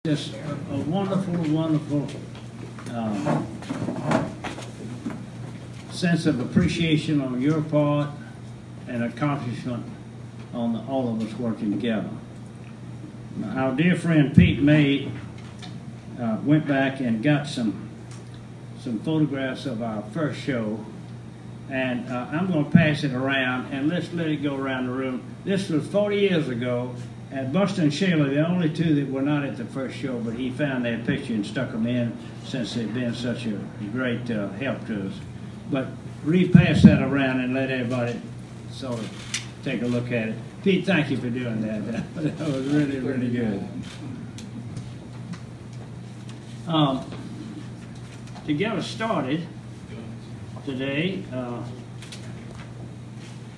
Just a wonderful, wonderful sense of appreciation on your part and accomplishment on all of us working together. Our dear friend Pete May went back and got some photographs of our first show, and I'm going to pass it around, and let's let it go around the room. This was 40 years ago. At Buster and Shayla, the only two that were not at the first show, but he found their picture and stuck them in since they've been such a great help to us. But repass that around and let everybody sort of take a look at it. Pete, thank you for doing that. That was really, really good. To get us started today,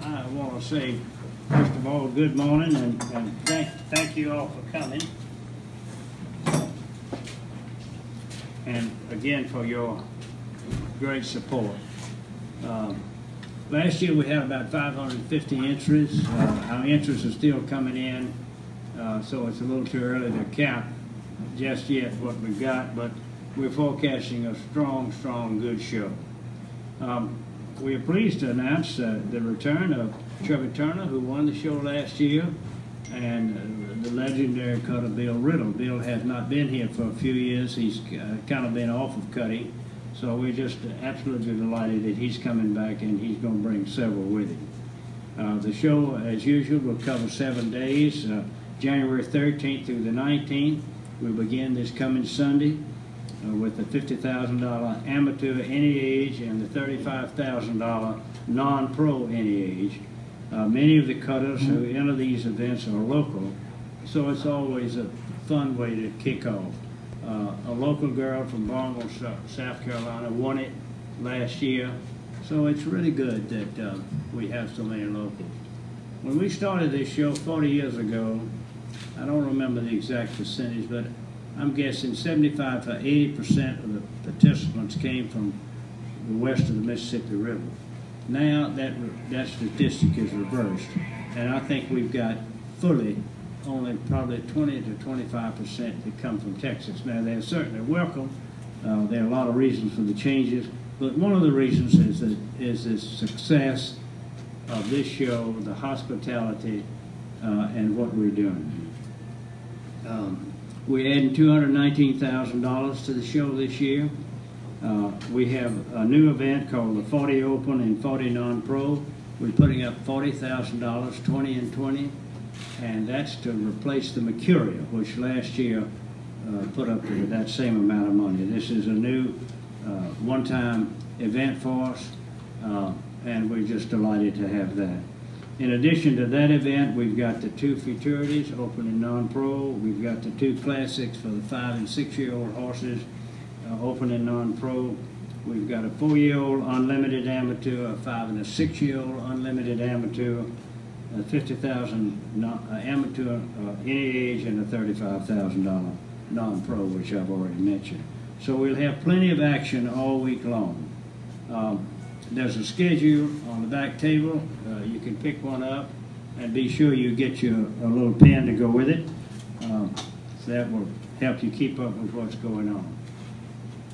I want to say, first of all, good morning, and thank you all for coming. And again, for your great support. Last year we had about 550 entries. Our entries are still coming in, so it's a little too early to count just yet what we've got, but we're forecasting a strong, good show. We are pleased to announce the return of Trevor Turner, who won the show last year, and the legendary cutter Bill Riddle. Bill has not been here for a few years. He's kind of been off of cutting, so we're just absolutely delighted that he's coming back, and he's going to bring several with him. The show, as usual, will cover 7 days, January 13th through the 19th. We begin this coming Sunday with the $50,000 amateur any age and the $35,000 non-pro any age. Many of the cutters who enter these events are local, so it's always a fun way to kick off. A local girl from Barnwell, South Carolina won it last year, so it's really good that we have so many locals. When we started this show 40 years ago, I don't remember the exact percentage, but I'm guessing 75 to 80% of the participants came from the west of the Mississippi River. Now that statistic is reversed, and I think we've got fully only probably 20 to 25% that come from Texas. Now they're certainly welcome. There are a lot of reasons for the changes, but one of the reasons is the success of this show, the hospitality, and what we're doing. We're adding $219,000 to the show this year. We have a new event called the 40 Open and 40 Non-Pro. We're putting up $40,000, 20 and 20, and that's to replace the Mercurial, which last year put up that same amount of money. This is a new one-time event for us, and we're just delighted to have that. In addition to that event, we've got the 2 Futurities, Open and Non-Pro. We've got the 2 Classics for the 5 and 6-year-old horses, Open and Non-Pro. We've got a 4-year-old Unlimited Amateur, a 5 and a 6-year-old Unlimited Amateur, a $50,000 Amateur any age, and a $35,000 Non-Pro, which I've already mentioned. So we'll have plenty of action all week long. There's a schedule on the back table. You can pick one up, and be sure you get you a little pen to go with it. So that will help you keep up with what's going on.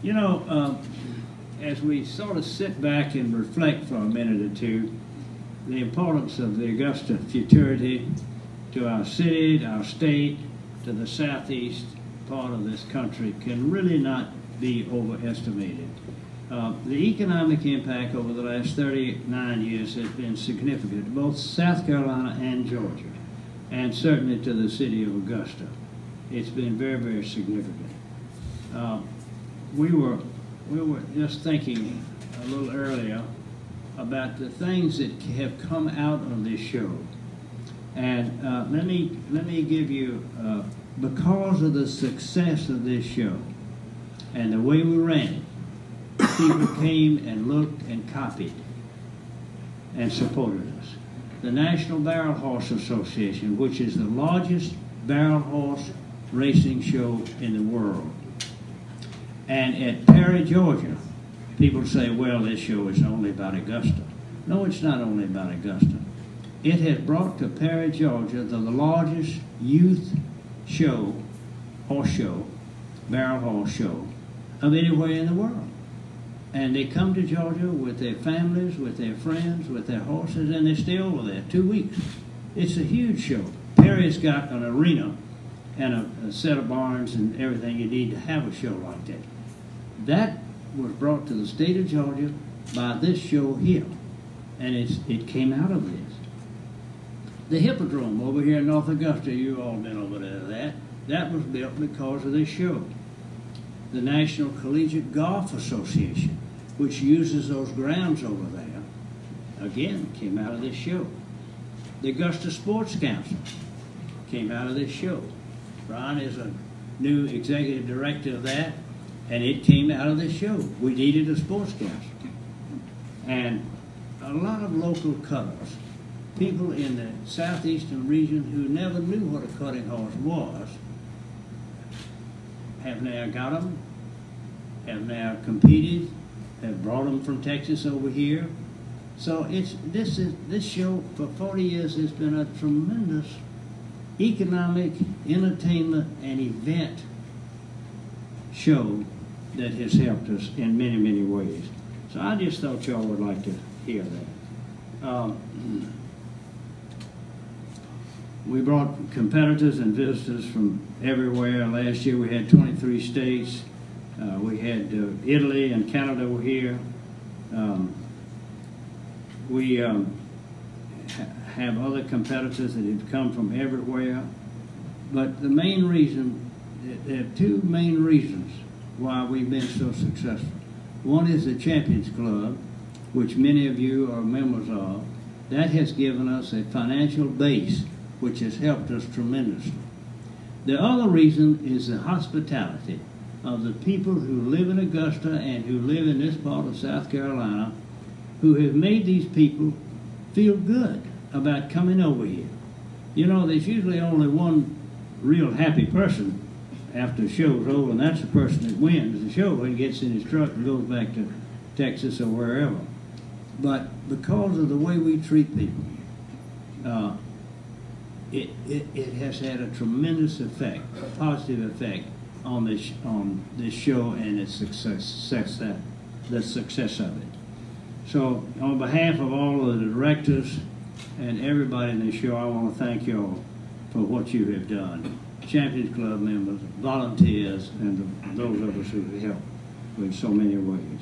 You know, as we sort of sit back and reflect for a minute or two, the importance of the Augusta Futurity to our city, our state, to the southeast part of this country can really not be overestimated. The economic impact over the last 39 years has been significant to both South Carolina and Georgia, and certainly to the city of Augusta. It's been very, very significant. We were just thinking a little earlier about the things that have come out of this show, and let me give you because of the success of this show and the way we ran it. People came and looked and copied and supported us. The National Barrel Horse Association, which is the largest barrel horse racing show in the world. And at Perry, Georgia, people say, well, this show is only about Augusta. No, it's not only about Augusta. It has brought to Perry, Georgia, the largest youth show horse show, barrel horse show of anywhere in the world. And they come to Georgia with their families, with their friends, with their horses, and they stay over there 2 weeks. It's a huge show. Perry's got an arena and a set of barns and everything you need to have a show like that. That was brought to the state of Georgia by this show here, and it came out of this. The Hippodrome over here in North Augusta, you all been over there, that was built because of this show. The National Collegiate Golf Association, which uses those grounds over there, again, came out of this show. The Augusta Sports Council came out of this show. Ron is a new executive director of that, and it came out of this show. We needed a sports council. And a lot of local cutters, people in the southeastern region who never knew what a cutting horse was, have now got them, have now competed, have brought them from Texas over here. So this show for 40 years has been a tremendous economic, entertainment, and event show that has helped us in many, many ways. So I just thought y'all would like to hear that. We brought competitors and visitors from everywhere. Last year we had 23 states. We had Italy and Canada were here. We have other competitors that have come from everywhere. But the main reason, there are two main reasons why we've been so successful. One is the Champions Club, which many of you are members of. That has given us a financial base which has helped us tremendously. The other reason is the hospitality of the people who live in Augusta and who live in this part of South Carolina, who have made these people feel good about coming over here. You know, there's usually only one real happy person after the show's over, and that's the person that wins the show and gets in his truck and goes back to Texas or wherever. But because of the way we treat people, it has had a tremendous effect, a positive effect on this show and its success of it. So on behalf of all of the directors and everybody in this show, I want to thank you all for what you have done. Champions Club members, volunteers, and those of us who have helped in so many ways.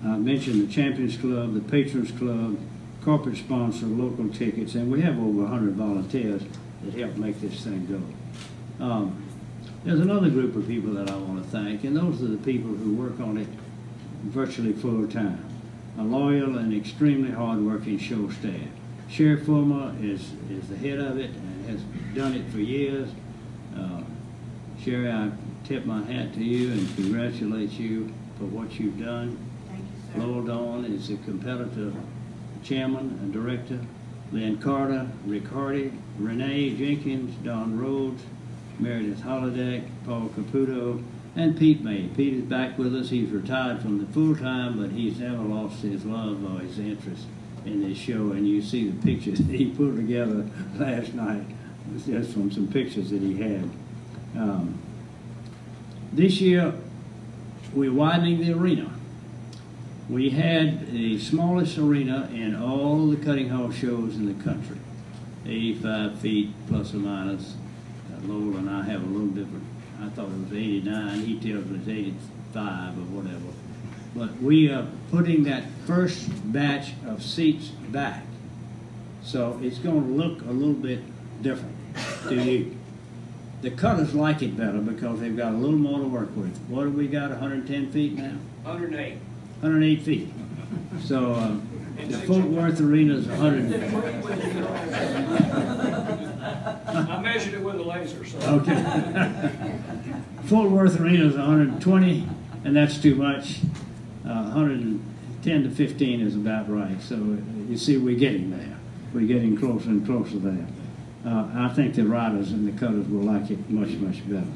I mentioned the Champions Club, the Patrons Club, corporate sponsor, local tickets, and we have over 100 volunteers that help make this thing go. There's another group of people that I want to thank, and those are the people who work on it virtually full time. A loyal and extremely hard-working show staff. Sheriff Fulmer is the head of it and has done it for years. Sherry, I tip my hat to you and congratulate you for what you've done. Thank you, sir. Lowell Dawn is the competitor chairman and director. Lynn Carter, Rick Hardy, Renee Jenkins, Don Rhodes, Meredith Holiday, Paul Caputo, and Pete May. Pete is back with us. He's retired from the full-time, but he's never lost his love or his interest in this show. And you see the pictures that he put together last night, just from some pictures that he had. This year, we're widening the arena. We had the smallest arena in all the cutting horse shows in the country, 85 feet plus or minus. Lowell and I have a little different. I thought it was 89. He tells me it's 85 or whatever. But we are putting that first batch of seats back, so it's going to look a little bit different to you. The cutters like it better because they've got a little more to work with. What have we got? 110 feet now? 108. 108 feet. So the Fort Worth Arena is 100. I measured it with a laser. So. Okay. Fort Worth Arena is 120, and that's too much. 110 to 15 is about right. So you see, we're getting there. We're getting closer and closer there. I think the riders and the cutters will like it much, much better.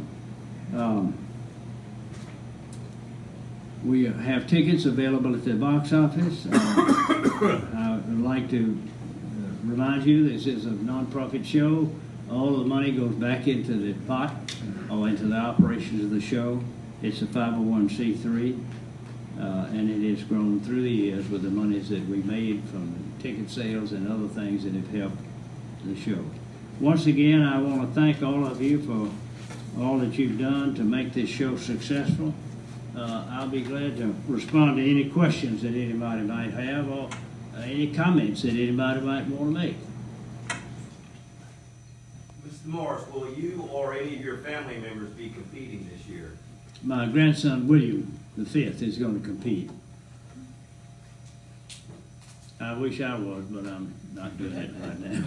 We have tickets available at the box office. I would like to remind you, this is a nonprofit show. All of the money goes back into the pot or into the operations of the show. It's a 501c3, and it has grown through the years with the monies that we made from ticket sales and other things that have helped the show. Once again, I want to thank all of you for all that you've done to make this show successful. I'll be glad to respond to any questions that anybody might have or any comments that anybody might want to make. Mr. Morris, will you or any of your family members be competing this year? My grandson, William V, is going to compete. I wish I was, but I'm not doing that right now.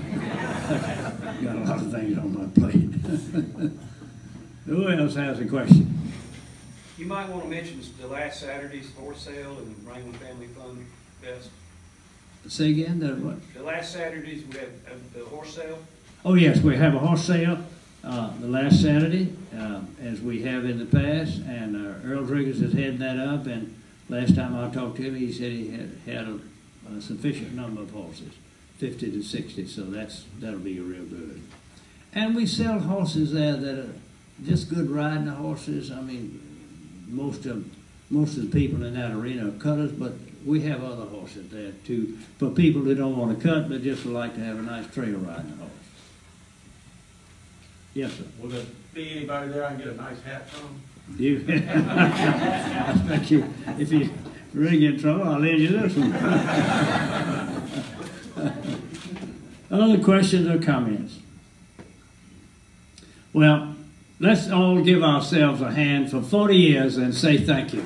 Got a lot of things on my plate. Who else has a question? You might want to mention the last Saturday's horse sale and Wrangler Family Fun Fest. Say again, what? The last Saturdays, we have the horse sale. Oh yes, we have a horse sale the last Saturday, as we have in the past, and Earl Driggers is heading that up, and last time I talked to him, he said he had a sufficient number of horses, 50 to 60, so that'll be real good. And we sell horses there that are just good riding horses. I mean, most of the people in that arena are cutters, but we have other horses there too, for people that don't want to cut, but just would like to have a nice trail riding horse. Yes, sir. Will there be anybody there I can get a nice hat from? You, I expect you, if you really get in trouble, I'll lend you this one. Other questions or comments? Well, let's all give ourselves a hand for 40 years and say thank you.